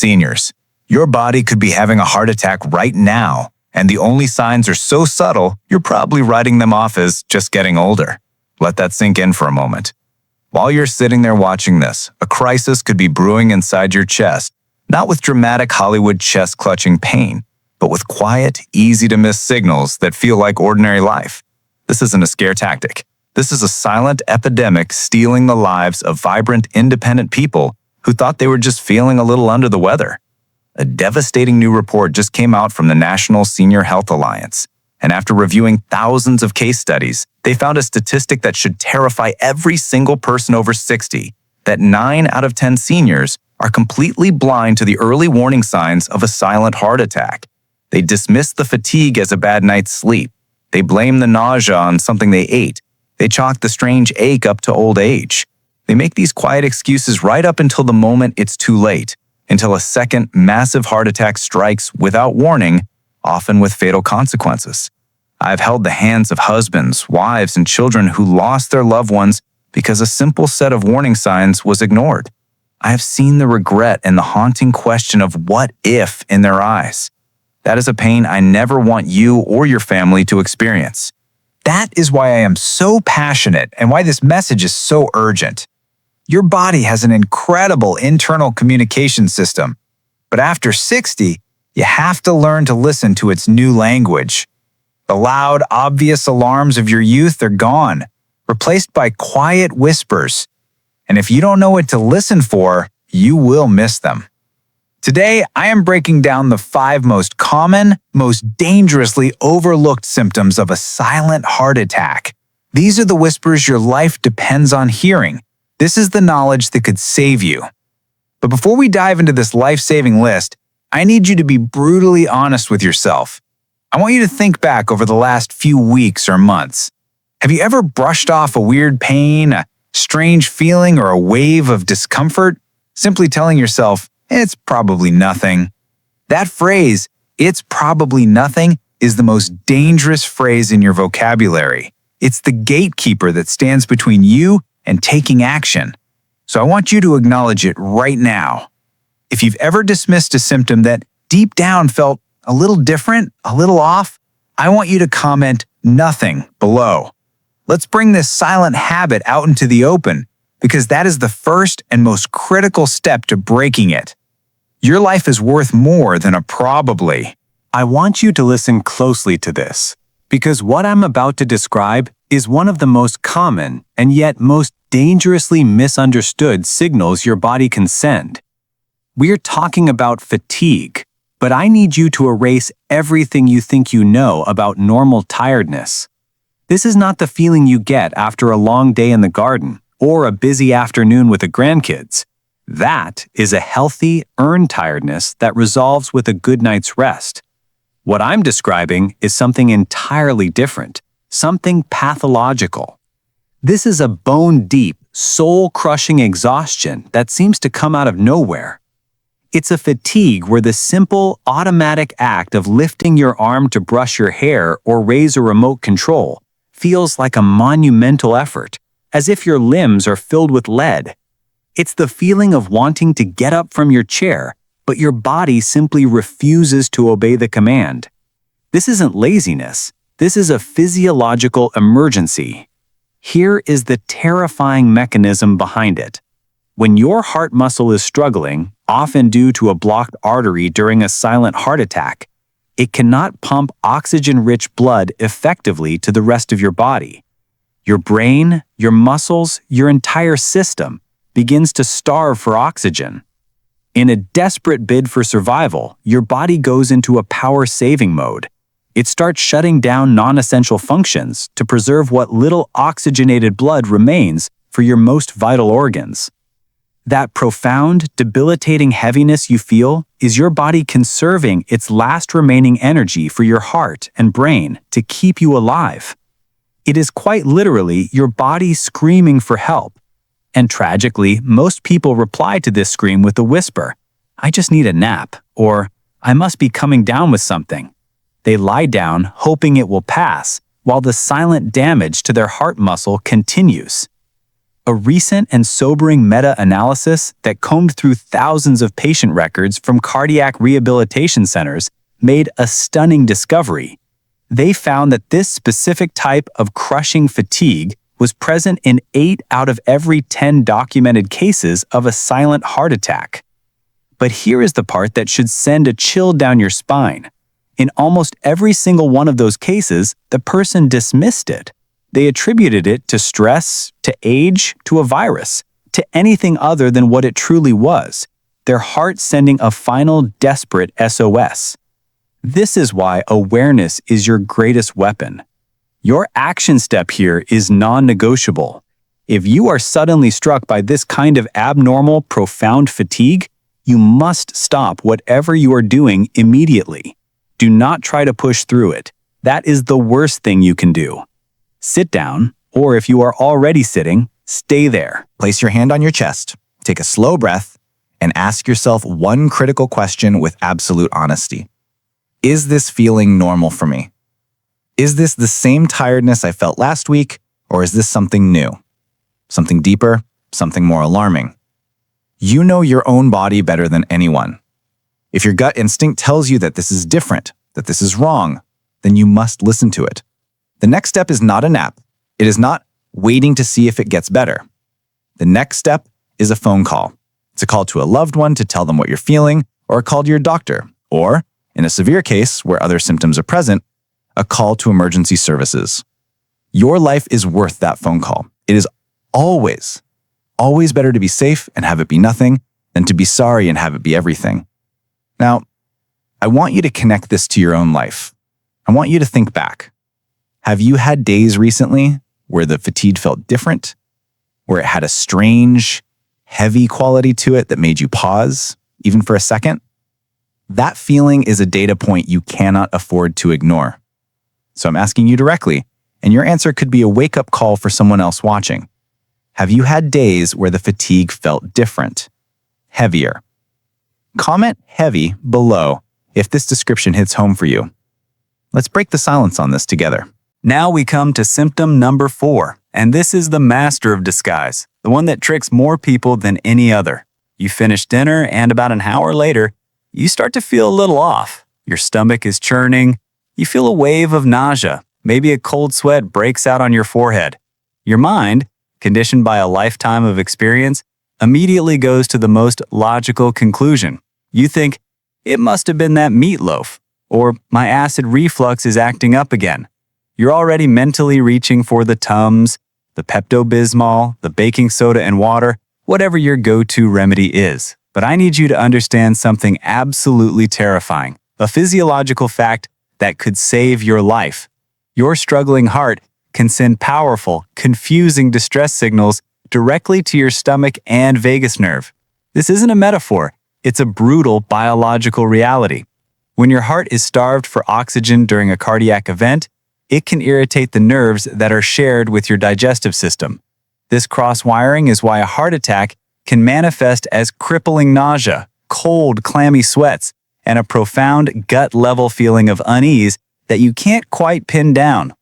Seniors, your body could be having a heart attack right now, and the only signs are so subtle, you're probably writing them off as just getting older. Let that sink in for a moment. While you're sitting there watching this, a crisis could be brewing inside your chest, not with dramatic Hollywood chest-clutching pain, but with quiet, easy-to-miss signals that feel like ordinary life. This isn't a scare tactic. This is a silent epidemic stealing the lives of vibrant, independent people who thought they were just feeling a little under the weather. A devastating new report just came out from the National Senior Health Alliance, and after reviewing thousands of case studies, they found a statistic that should terrify every single person over 60, that 9 out of 10 seniors are completely blind to the early warning signs of a silent heart attack. They dismiss the fatigue as a bad night's sleep. They blame the nausea on something they ate. They chalk the strange ache up to old age. They make these quiet excuses right up until the moment it's too late, until a second massive heart attack strikes without warning, often with fatal consequences. I've held the hands of husbands, wives, and children who lost their loved ones because a simple set of warning signs was ignored. I have seen the regret and the haunting question of what if in their eyes. That is a pain I never want you or your family to experience. That is why I am so passionate and why this message is so urgent. Your body has an incredible internal communication system, but after 60, you have to learn to listen to its new language. The loud, obvious alarms of your youth are gone, replaced by quiet whispers. And if you don't know what to listen for, you will miss them. Today, I am breaking down the 5 most common, most dangerously overlooked symptoms of a silent heart attack. These are the whispers your life depends on hearing. This is the knowledge that could save you. But before we dive into this life-saving list, I need you to be brutally honest with yourself. I want you to think back over the last few weeks or months. Have you ever brushed off a weird pain, a strange feeling, or a wave of discomfort, simply telling yourself, it's probably nothing? That phrase, it's probably nothing, is the most dangerous phrase in your vocabulary. It's the gatekeeper that stands between you and taking action. So I want you to acknowledge it right now. If you've ever dismissed a symptom that deep down felt a little different, a little off, I want you to comment nothing below. Let's bring this silent habit out into the open, because that is the first and most critical step to breaking it. Your life is worth more than a probably. I want you to listen closely to this, because what I'm about to describe is one of the most common and yet most dangerously misunderstood signals your body can send. We're talking about fatigue, but I need you to erase everything you think you know about normal tiredness. This is not the feeling you get after a long day in the garden or a busy afternoon with the grandkids. That is a healthy, earned tiredness that resolves with a good night's rest. What I'm describing is something entirely different, something pathological. This is a bone-deep, soul-crushing exhaustion that seems to come out of nowhere. It's a fatigue where the simple, automatic act of lifting your arm to brush your hair or raise a remote control feels like a monumental effort, as if your limbs are filled with lead. It's the feeling of wanting to get up from your chair, but your body simply refuses to obey the command. This isn't laziness. This is a physiological emergency. Here is the terrifying mechanism behind it. When your heart muscle is struggling, often due to a blocked artery during a silent heart attack, it cannot pump oxygen-rich blood effectively to the rest of your body. Your brain, your muscles, your entire system begins to starve for oxygen. In a desperate bid for survival, your body goes into a power-saving mode. It starts shutting down non-essential functions to preserve what little oxygenated blood remains for your most vital organs. That profound, debilitating heaviness you feel is your body conserving its last remaining energy for your heart and brain to keep you alive. It is quite literally your body screaming for help. And tragically, most people reply to this scream with a whisper, "I just need a nap," or "I must be coming down with something." They lie down, hoping it will pass, while the silent damage to their heart muscle continues. A recent and sobering meta-analysis that combed through thousands of patient records from cardiac rehabilitation centers made a stunning discovery. They found that this specific type of crushing fatigue was present in 8 out of every 10 documented cases of a silent heart attack. But here is the part that should send a chill down your spine. In almost every single one of those cases, the person dismissed it. They attributed it to stress, to age, to a virus, to anything other than what it truly was, their heart sending a final desperate SOS. This is why awareness is your greatest weapon. Your action step here is non-negotiable. If you are suddenly struck by this kind of abnormal, profound fatigue, you must stop whatever you are doing immediately. Do not try to push through it. That is the worst thing you can do. Sit down, or if you are already sitting, stay there. Place your hand on your chest, take a slow breath, and ask yourself one critical question with absolute honesty. Is this feeling normal for me? Is this the same tiredness I felt last week, or is this something new? Something deeper, something more alarming? You know your own body better than anyone. If your gut instinct tells you that this is different, that this is wrong, then you must listen to it. The next step is not a nap. It is not waiting to see if it gets better. The next step is a phone call. It's a call to a loved one to tell them what you're feeling, or a call to your doctor, or, in a severe case where other symptoms are present, a call to emergency services. Your life is worth that phone call. It is always better to be safe and have it be nothing than to be sorry and have it be everything. Now, I want you to connect this to your own life. I want you to think back. Have you had days recently where the fatigue felt different, where it had a strange, heavy quality to it that made you pause, even for a second? That feeling is a data point you cannot afford to ignore. So I'm asking you directly, and your answer could be a wake-up call for someone else watching. Have you had days where the fatigue felt different, heavier? Comment heavy below if this description hits home for you. Let's break the silence on this together. Now we come to symptom number 4, and this is the master of disguise, the one that tricks more people than any other. You finish dinner, and about an hour later, you start to feel a little off. Your stomach is churning. You feel a wave of nausea. Maybe a cold sweat breaks out on your forehead. Your mind, conditioned by a lifetime of experience, immediately goes to the most logical conclusion. You think, it must have been that meatloaf, or my acid reflux is acting up again. You're already mentally reaching for the Tums, the Pepto-Bismol, the baking soda and water, whatever your go-to remedy is. But I need you to understand something absolutely terrifying, a physiological fact that could save your life. Your struggling heart can send powerful, confusing distress signals directly to your stomach and vagus nerve. This isn't a metaphor, it's a brutal biological reality. When your heart is starved for oxygen during a cardiac event, it can irritate the nerves that are shared with your digestive system. This cross-wiring is why a heart attack can manifest as crippling nausea, cold, clammy sweats, and a profound gut-level feeling of unease that you can't quite pin down.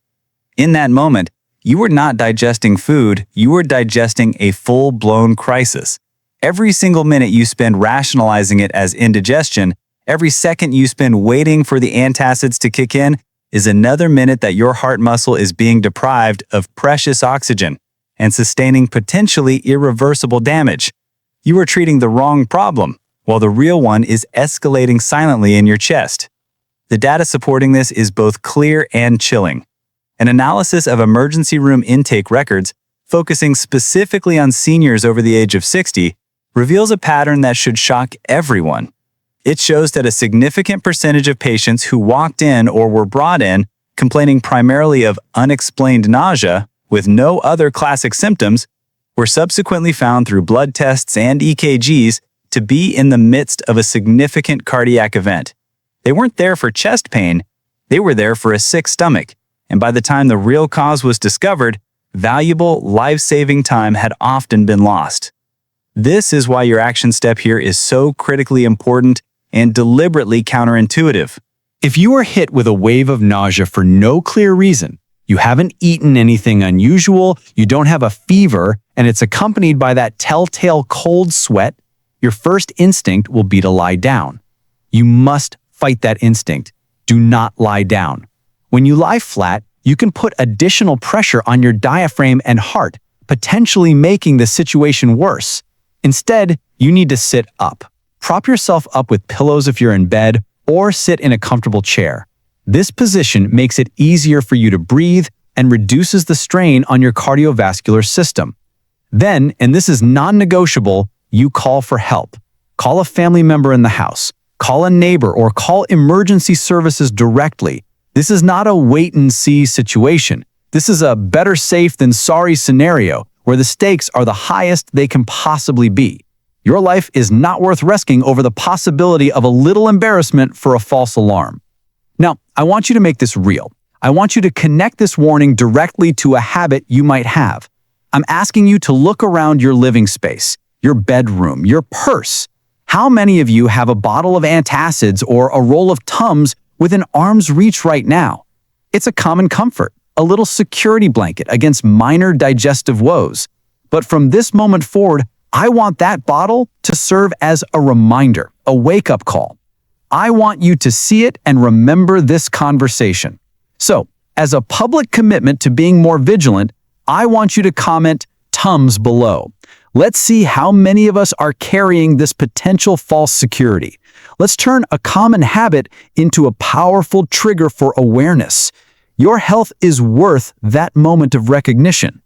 In that moment, you were not digesting food, you were digesting a full-blown crisis. Every single minute you spend rationalizing it as indigestion, every second you spend waiting for the antacids to kick in, is another minute that your heart muscle is being deprived of precious oxygen and sustaining potentially irreversible damage. You are treating the wrong problem, while the real one is escalating silently in your chest. The data supporting this is both clear and chilling. An analysis of emergency room intake records, focusing specifically on seniors over the age of 60, reveals a pattern that should shock everyone. It shows that a significant percentage of patients who walked in or were brought in complaining primarily of unexplained nausea with no other classic symptoms were subsequently found through blood tests and EKGs to be in the midst of a significant cardiac event. They weren't there for chest pain, they were there for a sick stomach, and by the time the real cause was discovered, valuable, life-saving time had often been lost. This is why your action step here is so critically important and deliberately counterintuitive. If you are hit with a wave of nausea for no clear reason, You haven't eaten anything unusual, you don't have a fever, and it's accompanied by that telltale cold sweat, your first instinct will be to lie down. You must fight that instinct. Do not lie down. When you lie flat, you can put additional pressure on your diaphragm and heart, potentially making the situation worse. Instead, you need to sit up. Prop yourself up with pillows if you're in bed, or sit in a comfortable chair. This position makes it easier for you to breathe and reduces the strain on your cardiovascular system. Then, and this is non-negotiable, you call for help. Call a family member in the house. Call a neighbor or call emergency services directly. This is not a wait-and-see situation. This is a better safe than sorry scenario where the stakes are the highest they can possibly be. Your life is not worth risking over the possibility of a little embarrassment for a false alarm. Now, I want you to make this real. I want you to connect this warning directly to a habit you might have. I'm asking you to look around your living space, your bedroom, your purse. How many of you have a bottle of antacids or a roll of Tums within arm's reach right now? It's a common comfort, a little security blanket against minor digestive woes. But from this moment forward, I want that bottle to serve as a reminder, a wake-up call. I want you to see it and remember this conversation. So, as a public commitment to being more vigilant, I want you to comment Tums below. Let's see how many of us are carrying this potential false security. Let's turn a common habit into a powerful trigger for awareness. Your health is worth that moment of recognition.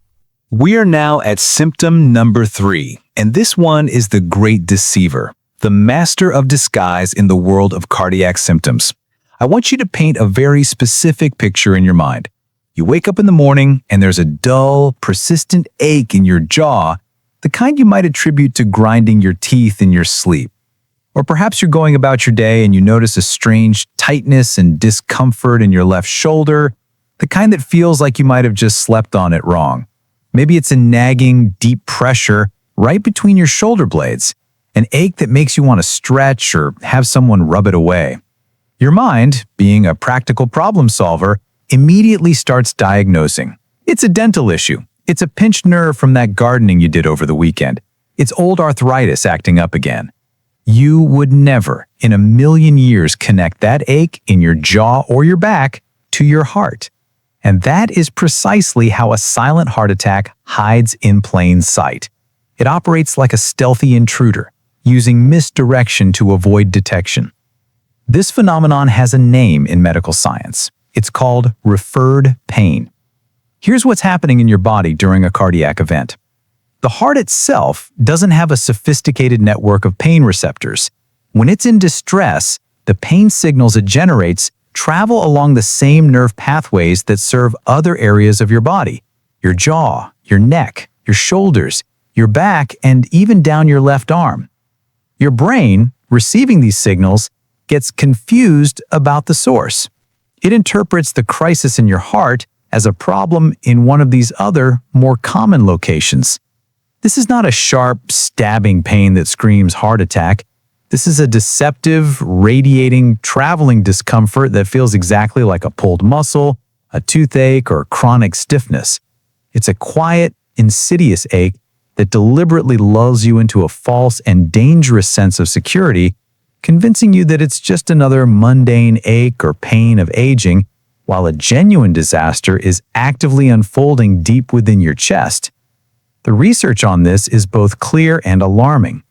We are now at symptom number 3, and this one is the great deceiver, the master of disguise in the world of cardiac symptoms. I want you to paint a very specific picture in your mind. You wake up in the morning and there's a dull, persistent ache in your jaw, the kind you might attribute to grinding your teeth in your sleep. Or perhaps you're going about your day and you notice a strange tightness and discomfort in your left shoulder, the kind that feels like you might have just slept on it wrong. Maybe it's a nagging, deep pressure right between your shoulder blades, an ache that makes you want to stretch or have someone rub it away. Your mind, being a practical problem solver, immediately starts diagnosing. It's a dental issue. It's a pinched nerve from that gardening you did over the weekend. It's old arthritis acting up again. You would never, in a million years, connect that ache in your jaw or your back to your heart. And that is precisely how a silent heart attack hides in plain sight. It operates like a stealthy intruder, using misdirection to avoid detection. This phenomenon has a name in medical science. It's called referred pain. Here's what's happening in your body during a cardiac event. The heart itself doesn't have a sophisticated network of pain receptors. When it's in distress, the pain signals it generates travel along the same nerve pathways that serve other areas of your body: your jaw, your neck, your shoulders, your back, and even down your left arm. Your brain, receiving these signals, gets confused about the source. It interprets the crisis in your heart as a problem in one of these other, more common locations. This is not a sharp, stabbing pain that screams heart attack. This is a deceptive, radiating, traveling discomfort that feels exactly like a pulled muscle, a toothache, or chronic stiffness. It's a quiet, insidious ache that deliberately lulls you into a false and dangerous sense of security, convincing you that it's just another mundane ache or pain of aging, while a genuine disaster is actively unfolding deep within your chest. The research on this is both clear and alarming.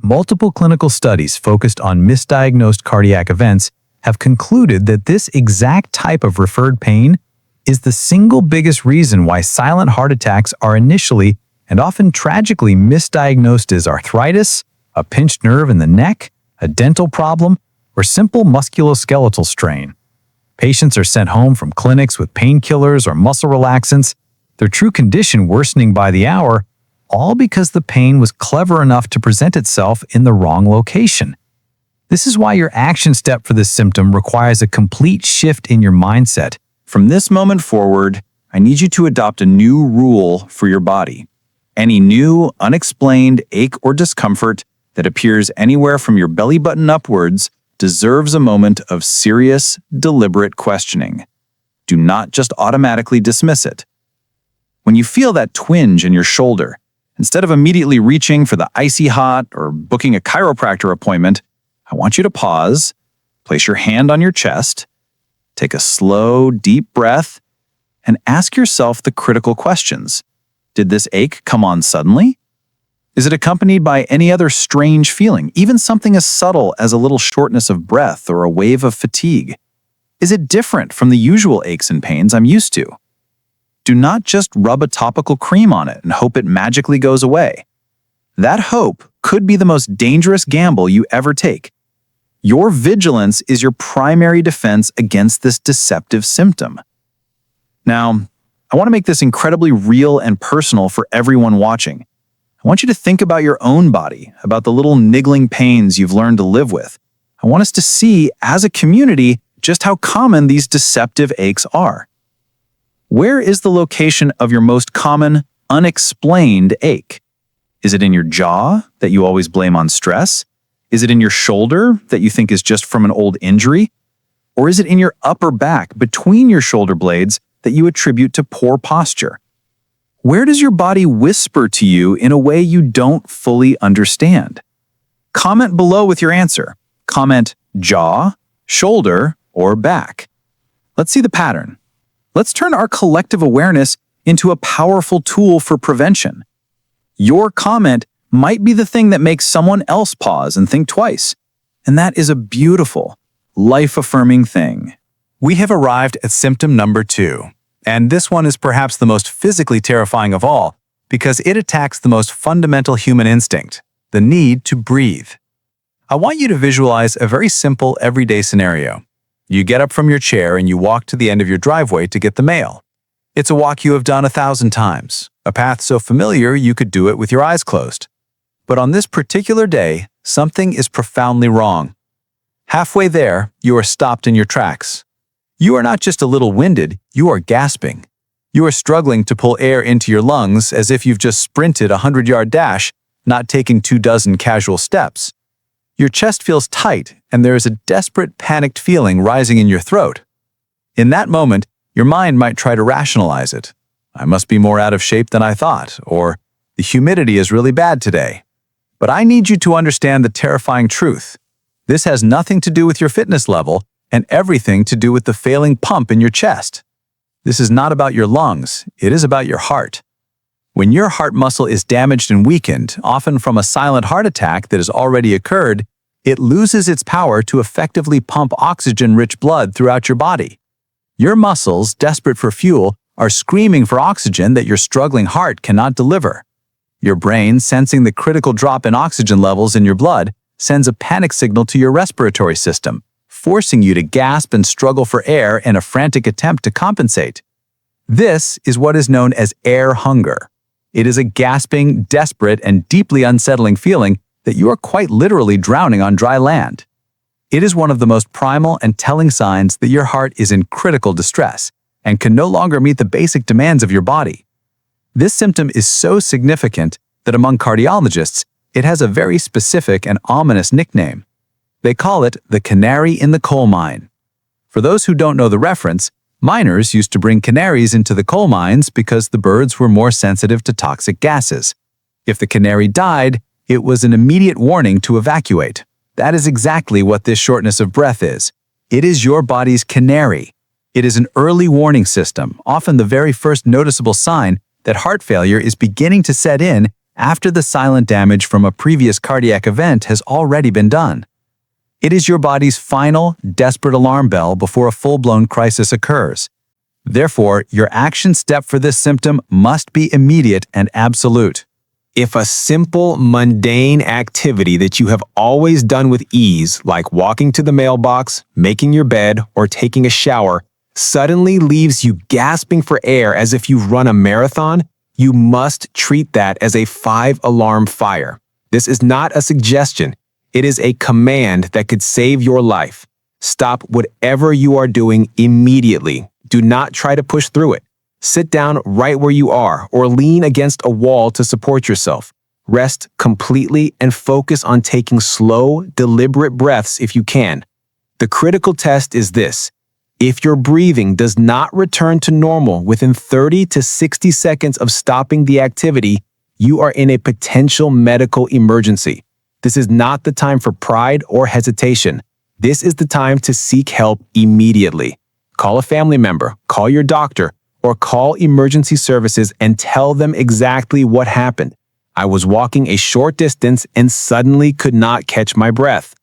Multiple clinical studies focused on misdiagnosed cardiac events have concluded that this exact type of referred pain is the single biggest reason why silent heart attacks are initially and often tragically misdiagnosed as arthritis, a pinched nerve in the neck, a dental problem, or simple musculoskeletal strain. Patients are sent home from clinics with painkillers or muscle relaxants, their true condition worsening by the hour, all because the pain was clever enough to present itself in the wrong location. This is why your action step for this symptom requires a complete shift in your mindset. From this moment forward, I need you to adopt a new rule for your body. Any new, unexplained ache or discomfort that appears anywhere from your belly button upwards deserves a moment of serious, deliberate questioning. Do not just automatically dismiss it. When you feel that twinge in your shoulder, instead of immediately reaching for the icy hot or booking a chiropractor appointment, I want you to pause, place your hand on your chest, take a slow, deep breath, and ask yourself the critical questions. Did this ache come on suddenly? Is it accompanied by any other strange feeling, even something as subtle as a little shortness of breath or a wave of fatigue? Is it different from the usual aches and pains I'm used to? Do not just rub a topical cream on it and hope it magically goes away. That hope could be the most dangerous gamble you ever take. Your vigilance is your primary defense against this deceptive symptom. Now, I want to make this incredibly real and personal for everyone watching. I want you to think about your own body, about the little niggling pains you've learned to live with. I want us to see, as a community, just how common these deceptive aches are. Where is the location of your most common, unexplained ache? Is it in your jaw that you always blame on stress? Is it in your shoulder that you think is just from an old injury? Or is it in your upper back between your shoulder blades that you attribute to poor posture? Where does your body whisper to you in a way you don't fully understand? Comment below with your answer. Comment jaw, shoulder, or back. Let's see the pattern. Let's turn our collective awareness into a powerful tool for prevention. Your comment might be the thing that makes someone else pause and think twice. And that is a beautiful, life-affirming thing. We have arrived at symptom number 2, and this one is perhaps the most physically terrifying of all because it attacks the most fundamental human instinct, the need to breathe. I want you to visualize a very simple everyday scenario. You get up from your chair and you walk to the end of your driveway to get the mail. It's a walk you have done 1,000 times, a path so familiar you could do it with your eyes closed. But on this particular day, something is profoundly wrong. Halfway there, you are stopped in your tracks. You are not just a little winded, you are gasping. You are struggling to pull air into your lungs as if you've just sprinted a 100-yard dash, not taking 24 casual steps. Your chest feels tight, and there is a desperate, panicked feeling rising in your throat. In that moment, your mind might try to rationalize it. I must be more out of shape than I thought, or the humidity is really bad today. But I need you to understand the terrifying truth. This has nothing to do with your fitness level and everything to do with the failing pump in your chest. This is not about your lungs, it is about your heart. When your heart muscle is damaged and weakened, often from a silent heart attack that has already occurred, it loses its power to effectively pump oxygen-rich blood throughout your body. Your muscles, desperate for fuel, are screaming for oxygen that your struggling heart cannot deliver. Your brain, sensing the critical drop in oxygen levels in your blood, sends a panic signal to your respiratory system, forcing you to gasp and struggle for air in a frantic attempt to compensate. This is what is known as air hunger. It is a gasping, desperate, and deeply unsettling feeling that you are quite literally drowning on dry land. It is one of the most primal and telling signs that your heart is in critical distress and can no longer meet the basic demands of your body. This symptom is so significant that among cardiologists, it has a very specific and ominous nickname. They call it the canary in the coal mine. For those who don't know the reference, miners used to bring canaries into the coal mines because the birds were more sensitive to toxic gases. If the canary died, it was an immediate warning to evacuate. That is exactly what this shortness of breath is. It is your body's canary. It is an early warning system, often the very first noticeable sign that heart failure is beginning to set in after the silent damage from a previous cardiac event has already been done. It is your body's final, desperate alarm bell before a full-blown crisis occurs. Therefore, your action step for this symptom must be immediate and absolute. If a simple, mundane activity that you have always done with ease, like walking to the mailbox, making your bed, or taking a shower, suddenly leaves you gasping for air as if you've run a marathon, you must treat that as a 5-alarm fire. This is not a suggestion. It is a command that could save your life. Stop whatever you are doing immediately. Do not try to push through it. Sit down right where you are or lean against a wall to support yourself. Rest completely and focus on taking slow, deliberate breaths if you can. The critical test is this. If your breathing does not return to normal within 30 to 60 seconds of stopping the activity, you are in a potential medical emergency. This is not the time for pride or hesitation. This is the time to seek help immediately. Call a family member, call your doctor, or call emergency services and tell them exactly what happened. I was walking a short distance and suddenly could not catch my breath.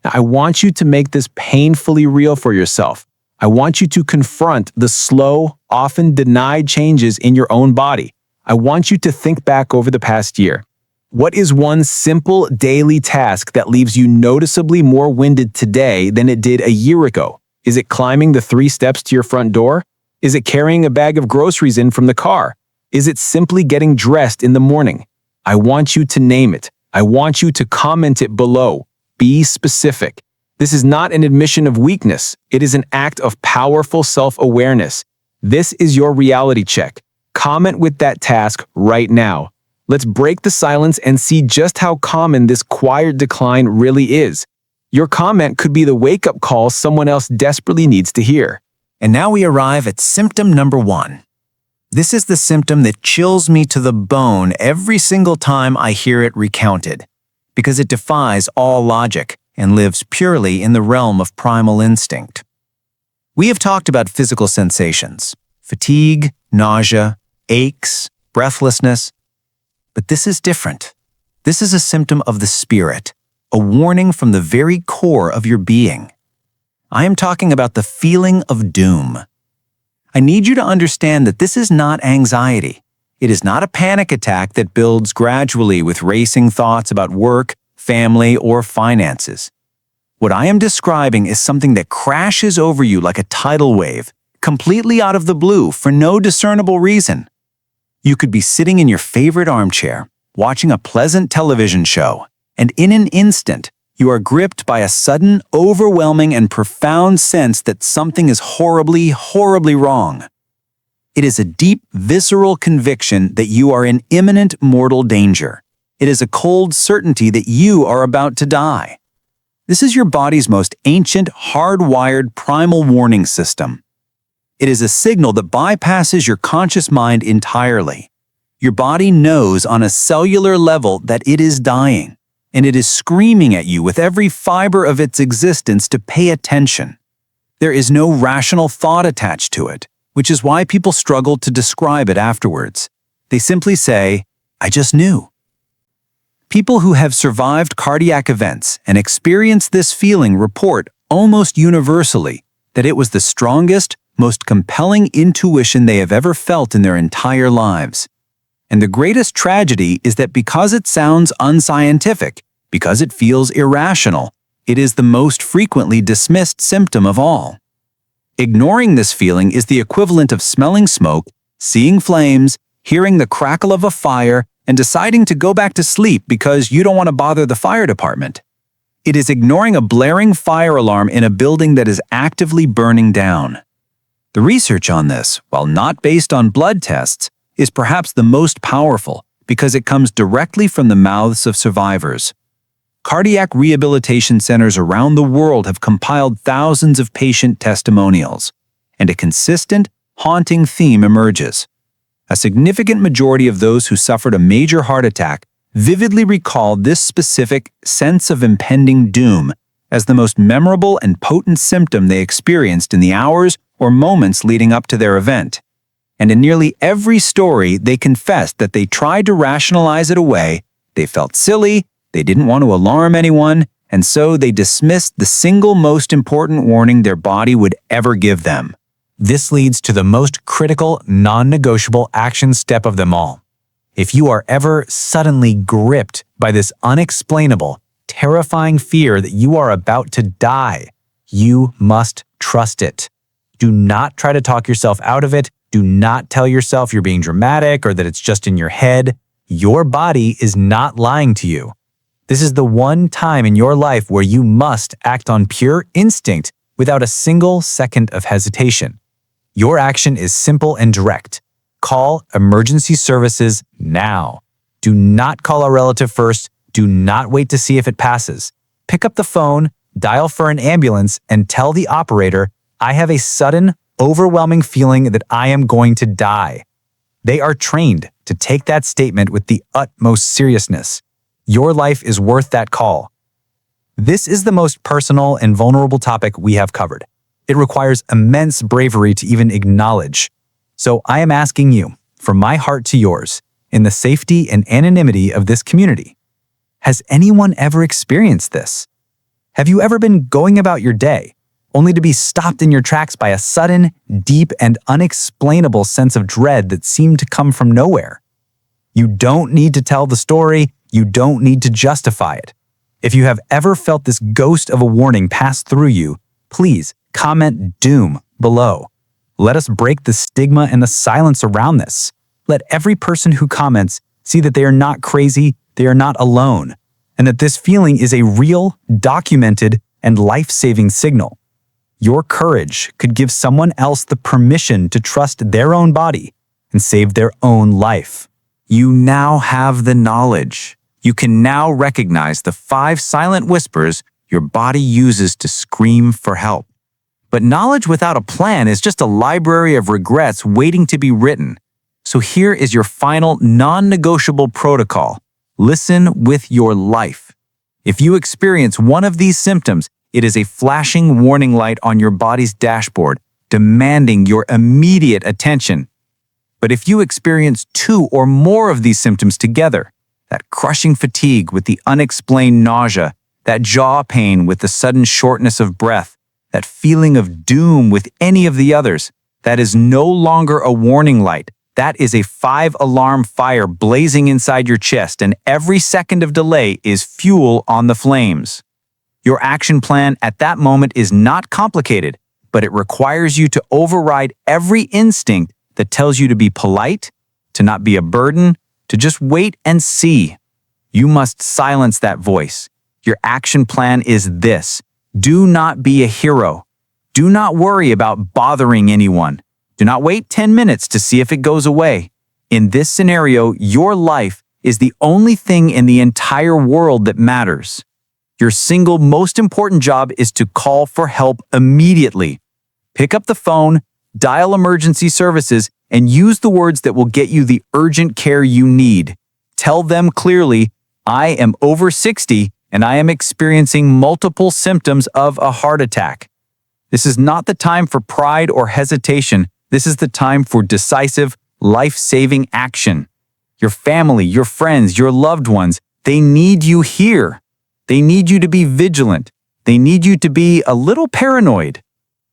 Now, I want you to make this painfully real for yourself. I want you to confront the slow, often denied changes in your own body. I want you to think back over the past year. What is one simple daily task that leaves you noticeably more winded today than it did a year ago? Is it climbing the 3 steps to your front door? Is it carrying a bag of groceries in from the car? Is it simply getting dressed in the morning? I want you to name it. I want you to comment it below. Be specific. This is not an admission of weakness. It is an act of powerful self-awareness. This is your reality check. Comment with that task right now. Let's break the silence and see just how common this quiet decline really is. Your comment could be the wake-up call someone else desperately needs to hear. And now we arrive at symptom number 1. This is the symptom that chills me to the bone every single time I hear it recounted, because it defies all logic and lives purely in the realm of primal instinct. We have talked about physical sensations, fatigue, nausea, aches, breathlessness, but this is different. This is a symptom of the spirit, a warning from the very core of your being. I am talking about the feeling of doom. I need you to understand that this is not anxiety. It is not a panic attack that builds gradually with racing thoughts about work, family, or finances. What I am describing is something that crashes over you like a tidal wave, completely out of the blue for no discernible reason. You could be sitting in your favorite armchair, watching a pleasant television show, and in an instant, you are gripped by a sudden, overwhelming, and profound sense that something is horribly, horribly wrong. It is a deep, visceral conviction that you are in imminent mortal danger. It is a cold certainty that you are about to die. This is your body's most ancient, hardwired primal warning system. It is a signal that bypasses your conscious mind entirely. Your body knows on a cellular level that it is dying, and it is screaming at you with every fiber of its existence to pay attention. There is no rational thought attached to it, which is why people struggle to describe it afterwards. They simply say, "I just knew." People who have survived cardiac events and experience this feeling report almost universally that it was the strongest, most compelling intuition they have ever felt in their entire lives. And the greatest tragedy is that because it sounds unscientific, because it feels irrational, it is the most frequently dismissed symptom of all. Ignoring this feeling is the equivalent of smelling smoke, seeing flames, hearing the crackle of a fire, and deciding to go back to sleep because you don't want to bother the fire department. It is ignoring a blaring fire alarm in a building that is actively burning down. The research on this, while not based on blood tests, is perhaps the most powerful because it comes directly from the mouths of survivors. Cardiac rehabilitation centers around the world have compiled thousands of patient testimonials, and a consistent, haunting theme emerges. A significant majority of those who suffered a major heart attack vividly recalled this specific sense of impending doom as the most memorable and potent symptom they experienced in the hours or moments leading up to their event. And in nearly every story, they confessed that they tried to rationalize it away, they felt silly, they didn't want to alarm anyone, and so they dismissed the single most important warning their body would ever give them. This leads to the most critical, non-negotiable action step of them all. If you are ever suddenly gripped by this unexplainable, terrifying fear that you are about to die, you must trust it. Do not try to talk yourself out of it. Do not tell yourself you're being dramatic or that it's just in your head. Your body is not lying to you. This is the one time in your life where you must act on pure instinct without a single second of hesitation. Your action is simple and direct. Call emergency services now. Do not call a relative first. Do not wait to see if it passes. Pick up the phone, dial for an ambulance, and tell the operator, I have a sudden, overwhelming feeling that I am going to die. They are trained to take that statement with the utmost seriousness. Your life is worth that call. This is the most personal and vulnerable topic we have covered. It requires immense bravery to even acknowledge. So I am asking you, from my heart to yours, in the safety and anonymity of this community, has anyone ever experienced this? Have you ever been going about your day, only to be stopped in your tracks by a sudden, deep, and unexplainable sense of dread that seemed to come from nowhere? You don't need to tell the story, you don't need to justify it. If you have ever felt this ghost of a warning pass through you, please comment doom below. Let us break the stigma and the silence around this. Let every person who comments see that they are not crazy, they are not alone, and that this feeling is a real, documented, and life-saving signal. Your courage could give someone else the permission to trust their own body and save their own life. You now have the knowledge. You can now recognize the 5 silent whispers your body uses to scream for help. But knowledge without a plan is just a library of regrets waiting to be written. So here is your final non-negotiable protocol. Listen with your life. If you experience one of these symptoms, it is a flashing warning light on your body's dashboard, demanding your immediate attention. But if you experience 2 or more of these symptoms together, that crushing fatigue with the unexplained nausea, that jaw pain with the sudden shortness of breath, that feeling of doom with any of the others, that is no longer a warning light. That is a 5-alarm fire blazing inside your chest, and every second of delay is fuel on the flames. Your action plan at that moment is not complicated, but it requires you to override every instinct that tells you to be polite, to not be a burden, to just wait and see. You must silence that voice. Your action plan is this: do not be a hero. Do not worry about bothering anyone. Do not wait 10 minutes to see if it goes away. In this scenario, your life is the only thing in the entire world that matters. Your single most important job is to call for help immediately. Pick up the phone, dial emergency services, and use the words that will get you the urgent care you need. Tell them clearly, I am over 60 and I am experiencing multiple symptoms of a heart attack. This is not the time for pride or hesitation. This is the time for decisive, life-saving action. Your family, your friends, your loved ones, they need you here. They need you to be vigilant. They need you to be a little paranoid.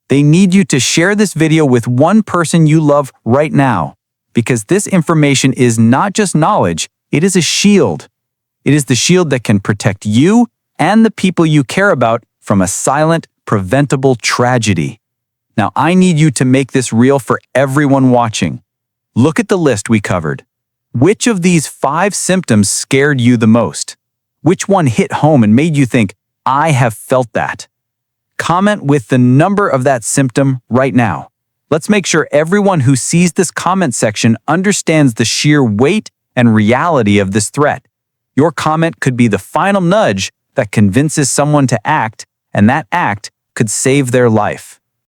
They need you to share this video with one person you love right now, because this information is not just knowledge, it is a shield. It is the shield that can protect you and the people you care about from a silent, preventable tragedy. Now, I need you to make this real for everyone watching. Look at the list we covered. Which of these 5 symptoms scared you the most? Which one hit home and made you think, I have felt that? Comment with the number of that symptom right now. Let's make sure everyone who sees this comment section understands the sheer weight and reality of this threat. Your comment could be the final nudge that convinces someone to act, and that act could save their life.